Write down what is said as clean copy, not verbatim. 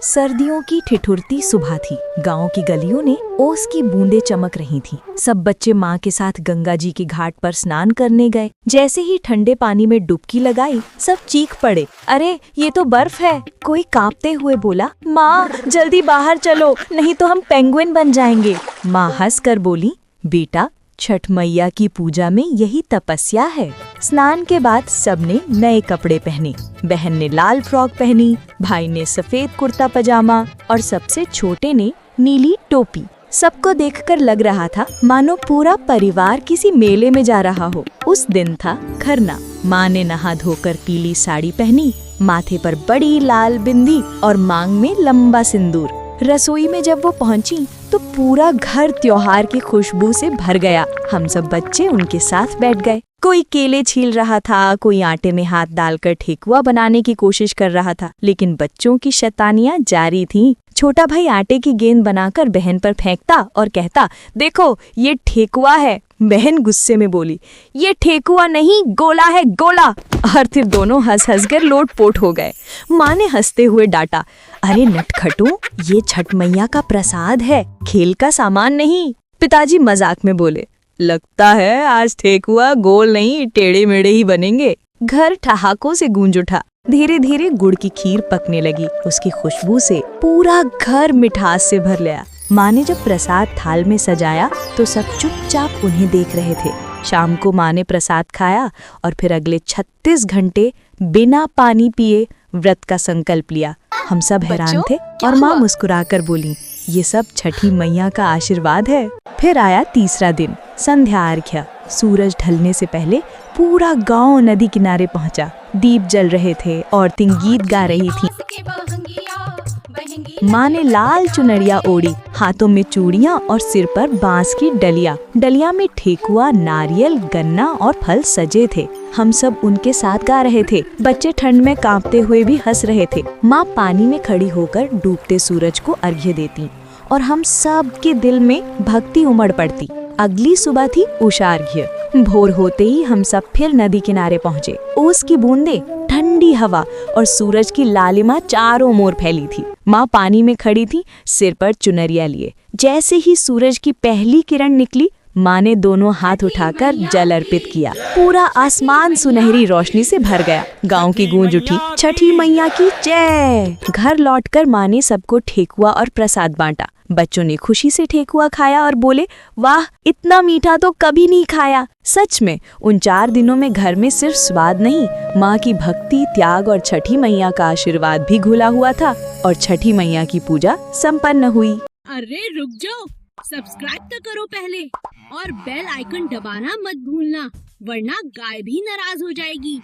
सर्दियों की ठिठुरती सुबह थी। गांव की गलियों ने ओस की बूंदें चमक रही थीं। सब बच्चे माँ के साथ गंगा जी के घाट पर स्नान करने गए। जैसे ही ठंडे पानी में डुबकी लगाई, सब चीख पड़े, अरे ये तो बर्फ है। कोई कांपते हुए बोला, माँ जल्दी बाहर चलो, नहीं तो हम पेंगुइन बन जाएंगे। माँ हंसकर बोली, बेटा छठ मैया की पूजा में यही तपस्या है। स्नान के बाद सबने नए कपड़े पहने। बहन ने लाल फ्रॉक पहनी, भाई ने सफेद कुर्ता पजामा और सबसे छोटे ने नीली टोपी। सबको देखकर लग रहा था मानो पूरा परिवार किसी मेले में जा रहा हो। उस दिन था खरना। माँ ने नहा धोकर पीली साड़ी पहनी, माथे पर बड़ी लाल बिंदी और मांग में लंबा सिंदूर। रसोई में जब वो पहुंची तो पूरा घर त्योहार की खुशबू से भर गया। हम सब बच्चे उनके साथ बैठ गए। कोई केले छील रहा था, कोई आटे में हाथ डालकर ठेकुआ बनाने की कोशिश कर रहा था, लेकिन बच्चों की शैतानियां जारी थीं। छोटा भाई आटे की गेंद बनाकर बहन पर फेंकता और कहता, देखो ये ठेकुआ है। बहन गुस्से में बोली, ये ठेकुआ नहीं, गोला है, गोला। और फिर दोनों हंस हंस कर लोटपोट हो गए। माँ ने हंसते हुए डांटा, अरे नटखटू, ये छठ मैया का प्रसाद है, खेल का सामान नहीं। पिताजी मजाक में बोले, लगता है आज ठेकुआ गोल नहीं टेढ़े मेढ़े ही बनेंगे। घर ठहाकों से गूंज उठा। धीरे धीरे गुड़ की खीर पकने लगी। उसकी खुशबू से पूरा घर मिठास से भर गया। माँ ने जब प्रसाद थाल में सजाया तो सब चुपचाप उन्हें देख रहे थे। शाम को माँ ने प्रसाद खाया और फिर अगले 36 घंटे बिना पानी पिए व्रत का संकल्प लिया। हम सब हैरान थे और माँ मुस्कुराकर बोली, ये सब छठी मैया का आशीर्वाद है। फिर आया तीसरा दिन, संध्या अर्घ्य। सूरज ढलने से पहले पूरा गांव नदी किनारे पहुंचा। दीप जल रहे थे, औरतें गीत गा रही थीं। माँ ने लाल चुनरिया ओढ़ी, हाथों में चूड़ियाँ और सिर पर बांस की डलिया। डलिया में ठेकुआ, नारियल, गन्ना और फल सजे थे। हम सब उनके साथ गा रहे थे। बच्चे ठंड में कांपते हुए भी हंस रहे थे। माँ पानी में खड़ी होकर डूबते सूरज को अर्घ्य देती और हम सब के दिल में भक्ति उमड़ पड़ती। अगली सुबह थी उषार्घ्य। भोर होते ही हम सब फिर नदी किनारे पहुँचे। ओस की बूंदें, ठंडी हवा और सूरज की लालिमा चारों ओर फैली थी। माँ पानी में खड़ी थी, सिर पर चुनरिया लिए। जैसे ही सूरज की पहली किरण निकली, माँ ने दोनों हाथ उठाकर जल अर्पित किया। पूरा आसमान सुनहरी रोशनी से भर गया। गांव की गूंज उठी, छठी मैया की जय। घर लौटकर माँ ने सबको ठेकुआ और प्रसाद बांटा। बच्चों ने खुशी से ठेकुआ खाया और बोले, वाह, इतना मीठा तो कभी नहीं खाया। सच में उन 4 दिनों में घर में सिर्फ स्वाद नहीं, माँ की भक्ति, त्याग और छठी मैया का आशीर्वाद भी घुला हुआ था और छठी मैया की पूजा संपन्न हुई। अरे रुक जाओ, सब्सक्राइब तो करो पहले और बेल आइकन दबाना मत भूलना, वरना गाय भी नाराज हो जाएगी।